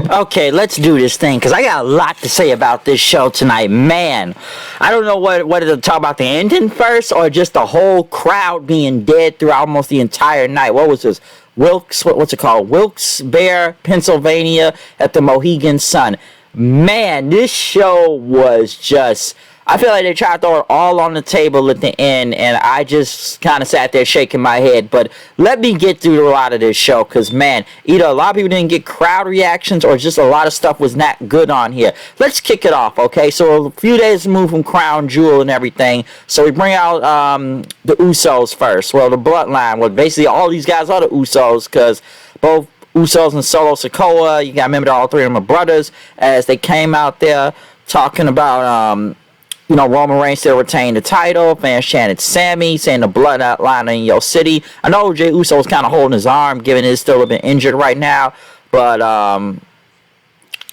Okay, let's do this thing because I got a lot to say about this show tonight. Man, I don't know whether to talk about the ending first or just the whole crowd being dead through almost the entire night. What was this? What's it called? Wilkes-Barre, Pennsylvania at the Mohegan Sun. Man, this show was just... I feel like they tried to throw it all on the table at the end, and I just kind of sat there shaking my head. But let me get through a lot of this show, because, man, either a lot of people didn't get crowd reactions or just a lot of stuff was not good on here. Let's kick it off, okay? So a few days removed from Crown Jewel and everything, so we bring out the Usos first. Well, the Bloodline. Well, basically all these guys are the Usos, because both Usos and Solo Sikoa, you got to remember all three of them are brothers, as they came out there talking about... Roman Reigns still retained the title. Fans chanted Sammy, saying the bloodline in your city. I know Jey Uso was kind of holding his arm, given he's still a bit injured right now. But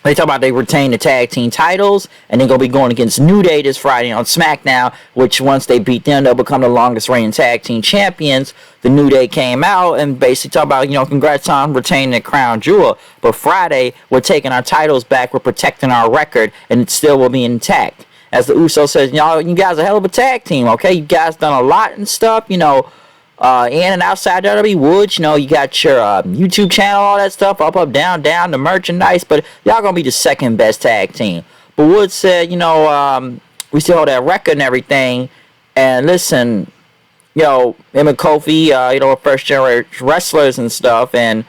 they talk about they retain the tag team titles, and they're going to be going against New Day this Friday on SmackDown, which once they beat them, they'll become the longest reigning tag team champions. The New Day came out and basically talk about, congrats on retaining the crown jewel. But Friday, we're taking our titles back, we're protecting our record, and it still will be intact. As the Uso says, you guys are a hell of a tag team, okay? You guys done a lot and stuff, in and outside WWE Woods, you got your YouTube channel, all that stuff, up, down, the merchandise, but y'all gonna be the second best tag team. But Woods said, we still hold that record and everything, and listen, him and Kofi, first generation wrestlers and stuff, and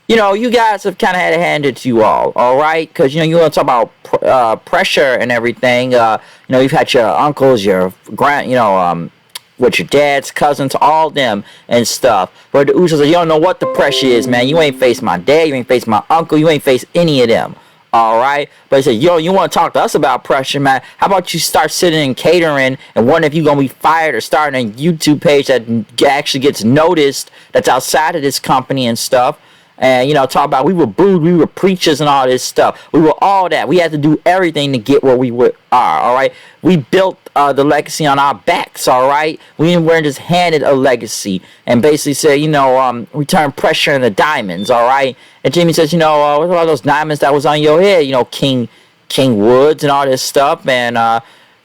you guys have kind of had it handed to you all right? Because, you want to talk about pressure and everything. You've had your uncles, your with your dads, cousins, all them and stuff. But the Usos, you don't know what the pressure is, man. You ain't faced my dad, you ain't faced my uncle, you ain't faced any of them. All right? But he said, you want to talk to us about pressure, man? How about you start sitting in catering and wonder if you're going to be fired or starting a YouTube page that actually gets noticed that's outside of this company and stuff. And, talk about we were booed, we were preachers and all this stuff. We were all that. We had to do everything to get where we are, all right? We built the legacy on our backs, all right? We weren't just handed a legacy and basically said, we turned pressure into diamonds, all right? And Jimmy says, what about those diamonds that was on your head, King Woods and all this stuff. And,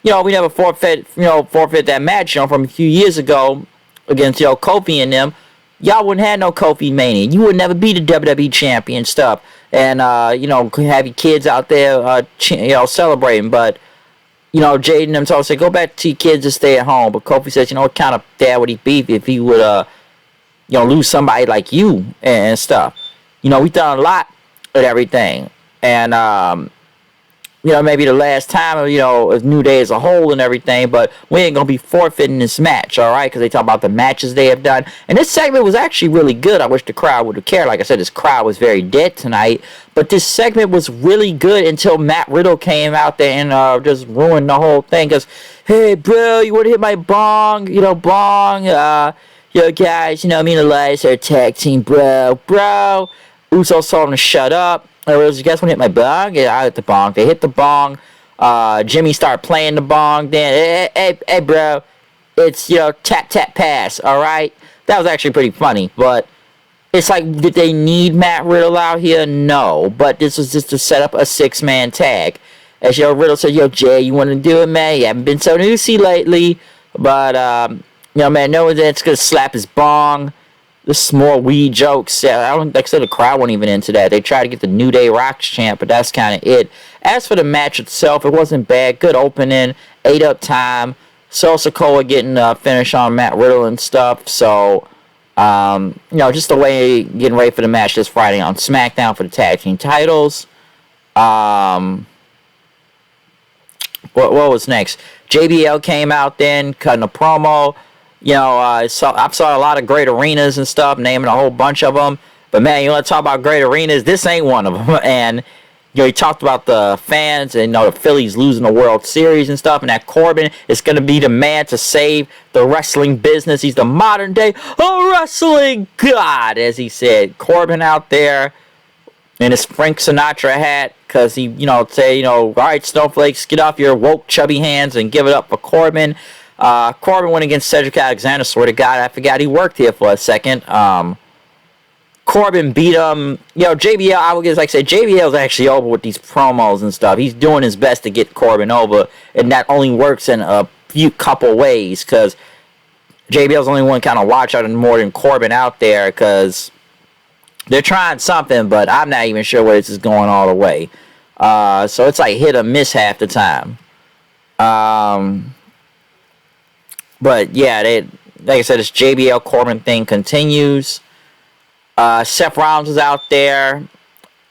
we never forfeit that match, from a few years ago against, Kofi and them. Y'all wouldn't have no Kofi Mania. You would never be the WWE champion stuff. And, have your kids out there, celebrating. But, Jade and them told say, go back to your kids and stay at home. But Kofi says, what kind of dad would he be if he would, lose somebody like you and stuff. We've done a lot with everything. And, maybe the last time, a New Day as a whole and everything, but we ain't going to be forfeiting this match, all right? Because they talk about the matches they have done. And this segment was actually really good. I wish the crowd would have cared. Like I said, this crowd was very dead tonight. But this segment was really good until Matt Riddle came out there and just ruined the whole thing. Because, hey, bro, you want to hit my bong? Bong. Guys, me and Elias are a tag team, bro. Uso told him to shut up. You guys want to hit my bong? Yeah, I hit the bong. They hit the bong. Jimmy started playing the bong. Then, hey, bro. It's, tap, tap, pass, all right? That was actually pretty funny. But it's like, did they need Matt Riddle out here? No. But this was just to set up a six-man tag. As Riddle said, Jay, you want to do it, man? You haven't been so juicy lately. But, man, no one's going to slap his bong. This more weed jokes. I don't like I said the crowd wasn't even into that. They tried to get the New Day Rocks chant, but that's kind of it. As for the match itself, it wasn't bad. Good opening, ate up time. Sikoa getting a finish on Matt Riddle and stuff. So, just the way getting ready for the match this Friday on SmackDown for the tag team titles. What was next? JBL came out then, cutting a promo. I've saw a lot of great arenas and stuff, naming a whole bunch of them. But, man, you want to talk about great arenas? This ain't one of them. And, he talked about the fans and, the Phillies losing the World Series and stuff. And that Corbin is going to be the man to save the wrestling business. He's the modern-day wrestling god, as he said. Corbin out there in his Frank Sinatra hat because he, say, all right, snowflakes, get off your woke, chubby hands and give it up for Corbin. Corbin went against Cedric Alexander. Swear to God, I forgot he worked here for a second. Corbin beat him. JBL, I would guess, like I said, JBL's actually over with these promos and stuff. He's doing his best to get Corbin over, and that only works in a couple ways, because JBL's the only one kind of watch out more than Corbin out there, because they're trying something, but I'm not even sure where this is going all the way. So it's like hit or miss half the time. But yeah, like I said, this JBL Corbin thing continues. Seth Rollins was out there,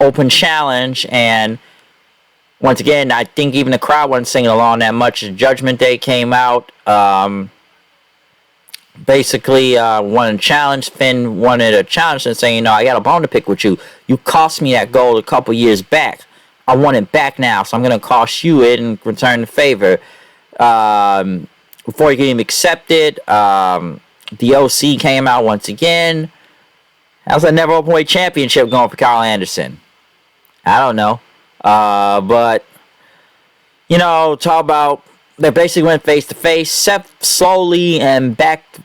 open challenge, and once again, I think even the crowd wasn't singing along that much. Judgment Day came out, basically wanted a challenge. Finn wanted a challenge and saying, I got a bone to pick with you. You cost me that gold a couple years back. I want it back now, so I'm going to cost you it and return the favor. Before he could even accept it, the OC came out once again. How's that never openweight championship going for Carl Anderson? I don't know. But, talk about, they basically went face to face. Seth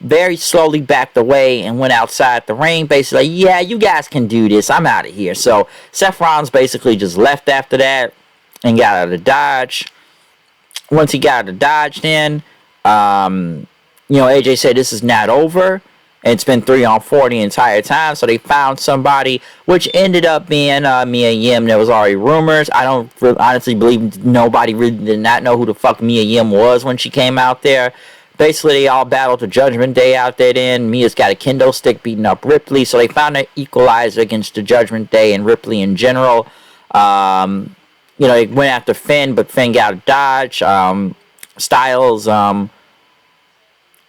very slowly backed away and went outside the ring. Basically, yeah, you guys can do this. I'm out of here. So Seth Rollins basically just left after that and got out of Dodge. Once he got out of Dodge, then, AJ said this is not over. And it's been 3-on-4 the entire time, so they found somebody, which ended up being Mia Yim. There was already rumors. I don't honestly believe nobody really did not know who the fuck Mia Yim was when she came out there. Basically, they all battled the Judgment Day out there then. Mia's got a kendo stick beating up Ripley, so they found an equalizer against the Judgment Day and Ripley in general. They went after Finn, but Finn got out of Dodge. Styles,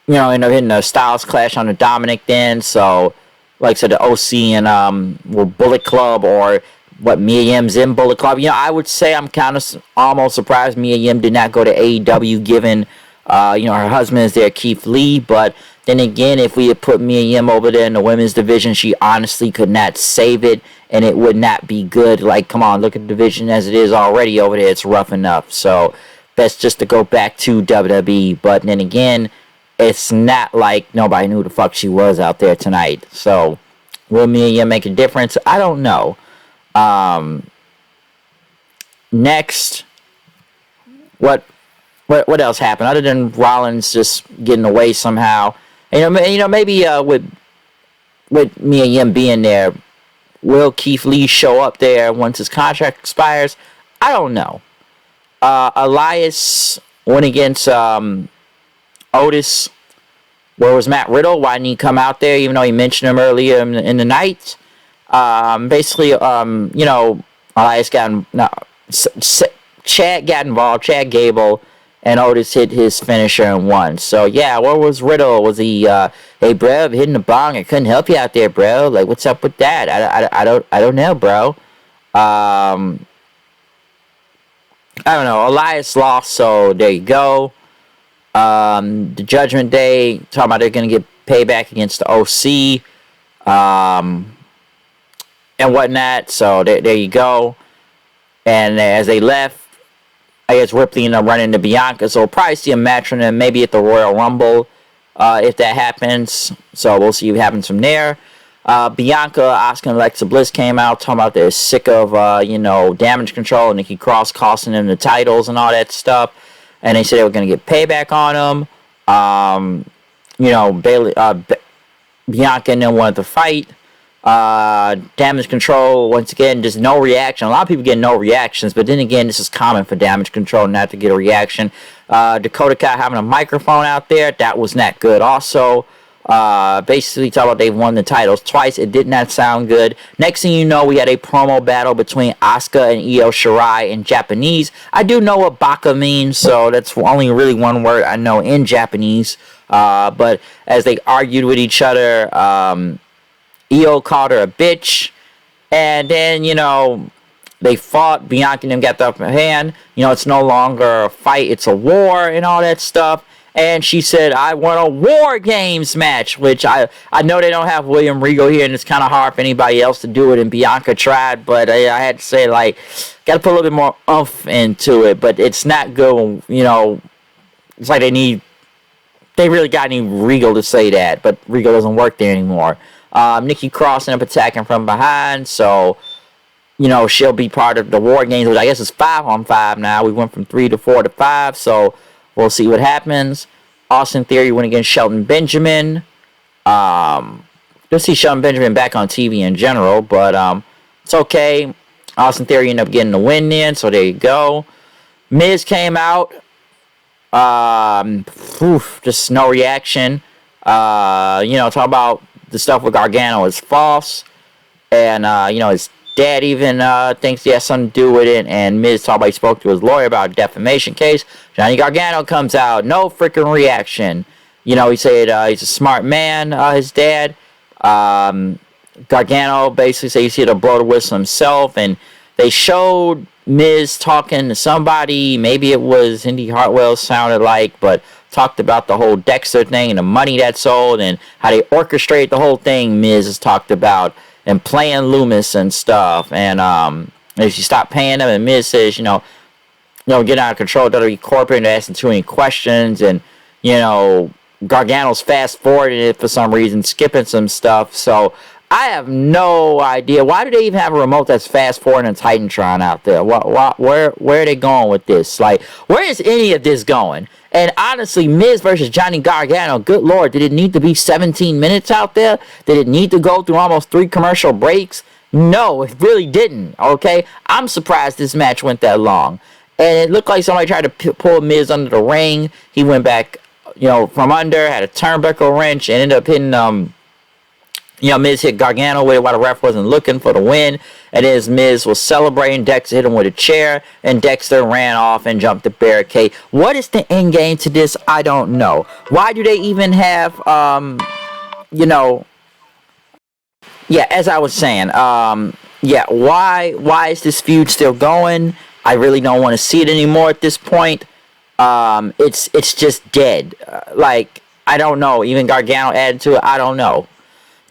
ended up hitting a Styles clash on the Dominic then. So, like I said, the OC and were Bullet Club, or what, Mia Yim's in Bullet Club. I would say I'm kind of almost surprised Mia Yim did not go to AEW, given, her husband is there, Keith Lee. But then again, if we had put Mia Yim over there in the women's division, she honestly could not save it, and it would not be good. Like, come on, look at the division as it is already over there. It's rough enough. So, best just to go back to WWE. But then again, it's not like nobody knew who the fuck she was out there tonight. So, will Mia Yim make a difference? I don't know. Next, what else happened other than Rollins just getting away somehow? Maybe with Mia Yim being there, will Keith Lee show up there once his contract expires? I don't know. Elias went against Otis. Where was Matt Riddle? Why didn't he come out there, even though he mentioned him earlier in the night? Elias Chad got involved. Chad Gable and Otis hit his finisher and won. So yeah, where was Riddle? Was he, hey bro, hitting the bong? I couldn't help you out there, bro. Like, what's up with that? I don't know, bro. I don't know. Elias lost, so there you go. The Judgment Day, talking about they're going to get payback against the OC, and whatnot. So there you go. And as they left, I guess Ripley ended up running into Bianca. So we'll probably see a match from them maybe at the Royal Rumble, if that happens. So we'll see what happens from there. Bianca, Asuka, and Alexa Bliss came out talking about they're sick of, Damage Control and Nikki Cross costing them the titles and all that stuff. And they said they were going to get payback on them. Bianca and them wanted to fight. Damage Control, once again, just no reaction. A lot of people get no reactions, but then again, this is common for Damage Control not to get a reaction. Dakota Kai having a microphone out there, that was not good also. Basically talk about they've won the titles twice. It did not sound good. Next thing you know, we had a promo battle between Asuka and Io Shirai in Japanese. I do know what baka means, so that's only really one word I know in Japanese. But as they argued with each other, Io called her a bitch, and then, they fought. Bianca and them got the upper hand. It's no longer a fight, it's a war and all that stuff. And she said, I want a War Games match, which I know they don't have William Regal here, and it's kind of hard for anybody else to do it, and Bianca tried, but I had to say, got to put a little bit more oomph into it, but it's not good, it's like they really got any Regal to say that, but Regal doesn't work there anymore. Nikki Cross ended up attacking from behind, so she'll be part of the War Games, which I guess is 5-on-5 now. We went from 3 to 4 to 5, so we'll see what happens. Austin Theory went against Shelton Benjamin. You'll see Shelton Benjamin back on TV in general, but it's okay. Austin Theory ended up getting the win then, so there you go. Miz came out. Just no reaction. Talk about the stuff with Gargano is false. And, his dad even thinks he has something to do with it. And Miz talked about he spoke to his lawyer about a defamation case. Johnny Gargano comes out. No freaking reaction. He said he's a smart man, his dad. Gargano basically said he's here to blow the whistle himself. And they showed Miz talking to somebody. Maybe it was Indy Hartwell, sounded like. But talked about the whole Dexter thing and the money that sold. And how they orchestrate the whole thing, Miz has talked about. And playing Loomis and stuff. And if you stop paying them, and Miz says, getting out of control, WWE corporate, and asking too many questions. And, Gargano's fast forwarding it for some reason, skipping some stuff. So I have no idea. Why do they even have a remote that's fast forwarding a Titantron out there? Where are they going with this? Like, where is any of this going? And honestly, Miz versus Johnny Gargano, good lord, did it need to be 17 minutes out there? Did it need to go through almost 3 commercial breaks? No, it really didn't, okay? I'm surprised this match went that long. And it looked like somebody tried to pull Miz under the ring. He went back, from under, had a turnbuckle wrench, and ended up hitting, Miz hit Gargano with it while the ref wasn't looking for the win. And as Miz was celebrating, Dexter hit him with a chair, and Dexter ran off and jumped the barricade. What is the end game to this? I don't know. Why do they even have, as I was saying, why is this feud still going? I really don't want to see it anymore at this point. It's just dead. I don't know. Even Gargano added to it. I don't know.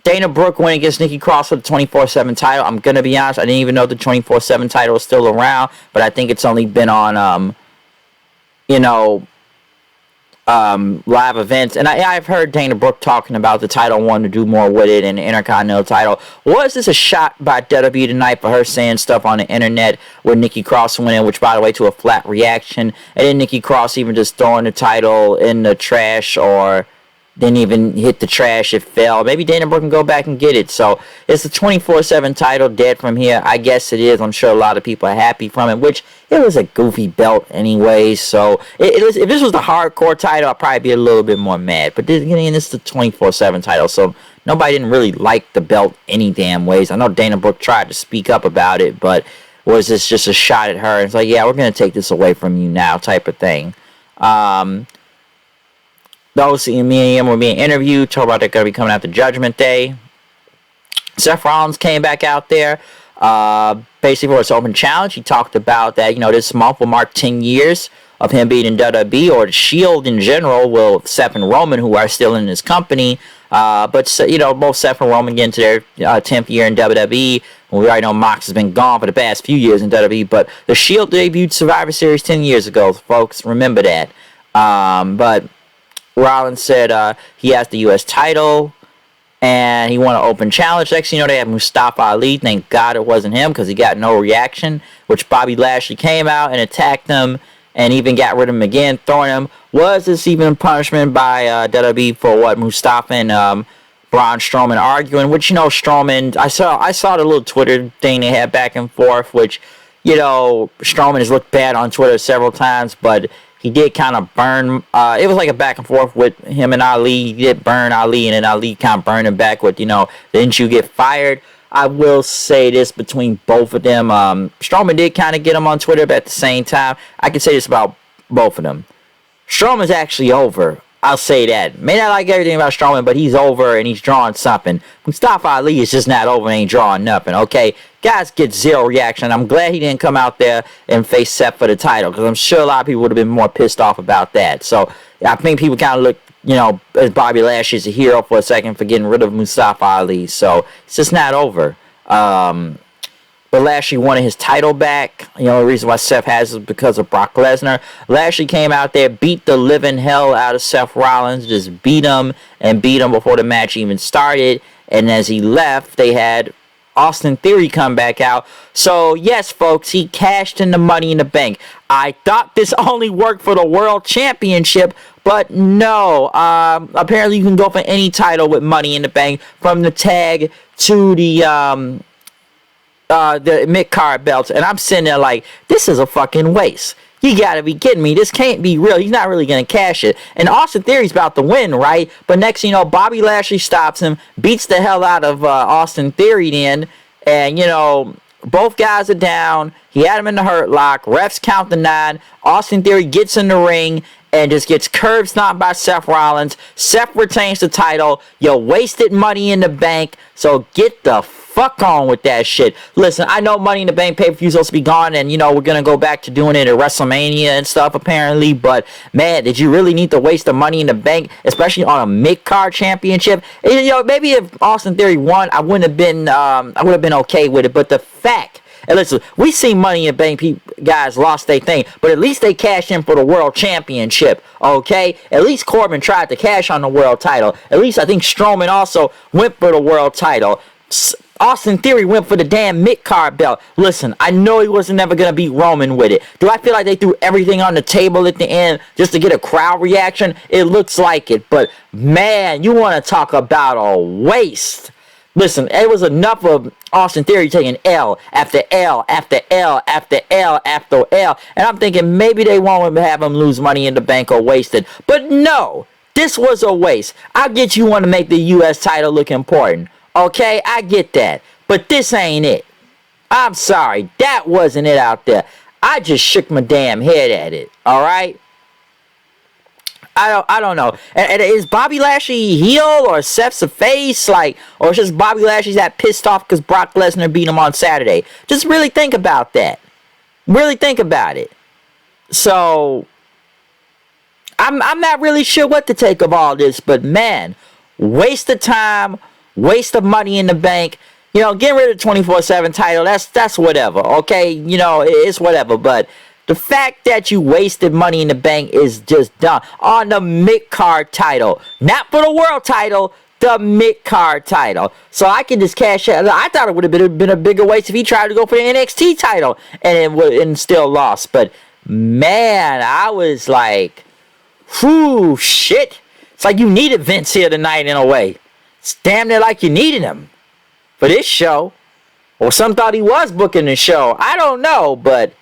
Dana Brooke went against Nikki Cross for the 24/7 title. I'm going to be honest, I didn't even know the 24/7 title was still around, but I think it's only been on, live events. And I've heard Dana Brooke talking about the title, wanting to do more with it, and the Intercontinental title. Was this a shot by WWE tonight for her saying stuff on the internet with Nikki Cross winning, which, by the way, to a flat reaction, and then Nikki Cross even just throwing the title in the trash, or didn't even hit the trash, it fell. Maybe Dana Brooke can go back and get it. So it's the 24/7 title dead from here. I guess it is. I'm sure a lot of people are happy from it, which it was a goofy belt anyway. So if this was the hardcore title, I'd probably be a little bit more mad. But this is the 24/7 title, so nobody didn't really like the belt any damn ways. I know Dana Brooke tried to speak up about it, but was this just a shot at her? It's like, yeah, we're going to take this away from you now type of thing. Those me and him were being interviewed, told about they're going to be coming out to Judgment Day. Seth Rollins came back out there, basically for his open challenge. He talked about that, this month will mark 10 years of him being in WWE, or the Shield in general, with Seth and Roman, who are still in his company. But both Seth and Roman get into their 10th year in WWE. We already know Mox has been gone for the past few years in WWE, but the Shield debuted Survivor Series 10 years ago, folks. Remember that. But Rollins said he has the U.S. title, and he won an open challenge. Next thing you know, they have Mustafa Ali. Thank God it wasn't him, because he got no reaction, which Bobby Lashley came out and attacked him, and even got rid of him again, throwing him. Was this even punishment by WWE for what Mustafa and Braun Strowman arguing? Which, Strowman, I saw the little Twitter thing they had back and forth, which, Strowman has looked bad on Twitter several times, but he did kind of burn. It was like a back and forth with him and Ali. He did burn Ali, and then Ali kind of burned him back with, didn't you get fired? I will say this between both of them. Strowman did kind of get him on Twitter, but at the same time, I can say this about both of them. Strowman's actually over. I'll say that. May not like everything about Strowman, but he's over and he's drawing something. Mustafa Ali is just not over and ain't drawing nothing, okay? Guys get zero reaction. I'm glad he didn't come out there and face Seth for the title, because I'm sure a lot of people would have been more pissed off about that. So I think people kind of look, as Bobby Lashley as a hero for a second for getting rid of Mustafa Ali. So it's just not over. But Lashley wanted his title back. The reason why Seth has is because of Brock Lesnar. Lashley came out there, beat the living hell out of Seth Rollins, just beat him before the match even started. And as he left, they had Austin Theory come back out. So, yes, folks, he cashed in the Money in the Bank. I thought this only worked for the World Championship, but no. Apparently, you can go for any title with Money in the Bank, from the tag to the mid-card belts. And I'm sitting there like, this is a fucking waste. You gotta be kidding me. This can't be real. He's not really gonna cash it. And Austin Theory's about to win, right? But next thing you know, Bobby Lashley stops him, beats the hell out of Austin Theory then. And, you know, both guys are down. He had him in the hurt lock. Refs count the 9. Austin Theory gets in the ring and just gets curb stomped by Seth Rollins. Seth retains the title. You wasted Money in the Bank. So get the fuck on with that shit. Listen, I know Money in the Bank pay-per-view is supposed to be gone, and, you know, we're gonna go back to doing it at WrestleMania and stuff, apparently, but, man, did you really need to waste the Money in the Bank, especially on a mid-card championship? And, you know, maybe if Austin Theory won, I would have been okay with it, but the fact, and listen, we see Money in the Bank guys lost their thing, but at least they cashed in for the World Championship, okay? At least Corbin tried to cash on the World title. At least I think Strowman also went for the World title. Austin Theory went for the damn mid-card belt. Listen, I know he wasn't never going to beat Roman with it. Do I feel like they threw everything on the table at the end just to get a crowd reaction? It looks like it, but man, you want to talk about a waste. Listen, it was enough of Austin Theory taking L after L after L after L after L. And I'm thinking maybe they won't have him lose Money in the Bank or waste it. But no, this was a waste. I get you want to make the U.S. title look important. Okay, I get that. But this ain't it. I'm sorry. That wasn't it out there. I just shook my damn head at it. Alright? I don't know. And is Bobby Lashley heel or Seth's a face? Like, or is just Bobby Lashley's that pissed off because Brock Lesnar beat him on Saturday? Just really think about that. Really think about it. So, I'm not really sure what to take of all this, but man, waste of time, waste of Money in the Bank. You know, getting rid of the 24/7 title, that's whatever, okay? You know, it's whatever, but the fact that you wasted Money in the Bank is just dumb. On the mid-card title. Not for the world title, the mid-card title. So I can just cash out. I thought it would have been a bigger waste if he tried to go for the NXT title and still lost. But, man, I was like, whew, shit. It's like you needed Vince here tonight in a way. It's damn near like you needed him for this show. Or some thought he was booking the show. I don't know, but,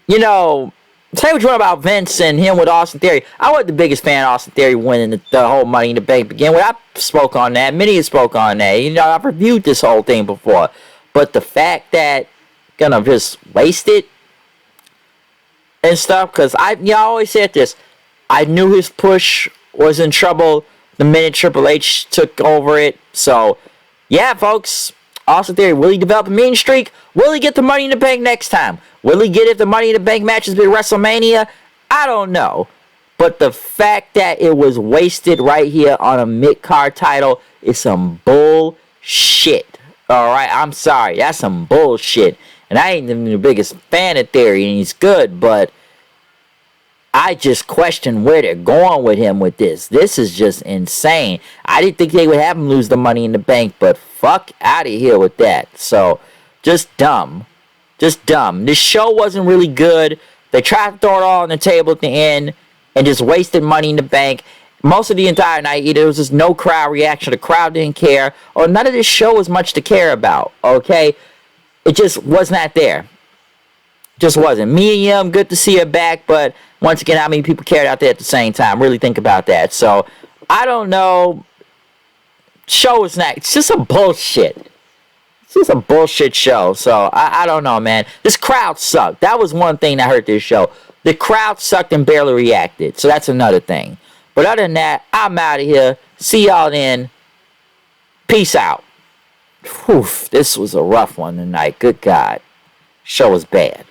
you know, say what you want about Vince and him with Austin Theory. I wasn't the biggest fan of Austin Theory winning the whole Money in the Bank begin with. I spoke on that. Many have spoke on that. You know, I've reviewed this whole thing before. But the fact that gonna just waste it and stuff, because I always said this. I knew his push was in trouble the minute Triple H took over it. So, yeah, folks. Austin Theory, will he develop a mean streak? Will he get the Money in the Bank next time? Will he get it if the Money in the Bank matches be WrestleMania? I don't know. But the fact that it was wasted right here on a mid-card title is some bullshit. Alright, I'm sorry. That's some bullshit. And I ain't even the biggest fan of Theory, and he's good, but I just question where they're going with him with this. This is just insane. I didn't think they would have him lose the Money in the Bank, but fuck out of here with that. So, just dumb. Just dumb. This show wasn't really good. They tried to throw it all on the table at the end and just wasted Money in the Bank. Most of the entire night, either there was just no crowd reaction, the crowd didn't care, or none of this show was much to care about, okay? It just was not there. Just wasn't. Mia Yim, good to see her back, but once again, how many people cared out there at the same time? Really think about that. So, I don't know. Show is not. It's just some bullshit. It's just a bullshit show. So, I don't know, man. This crowd sucked. That was one thing that hurt this show. The crowd sucked and barely reacted. So, that's another thing. But other than that, I'm out of here. See y'all then. Peace out. Whew, this was a rough one tonight. Good God. Show was bad.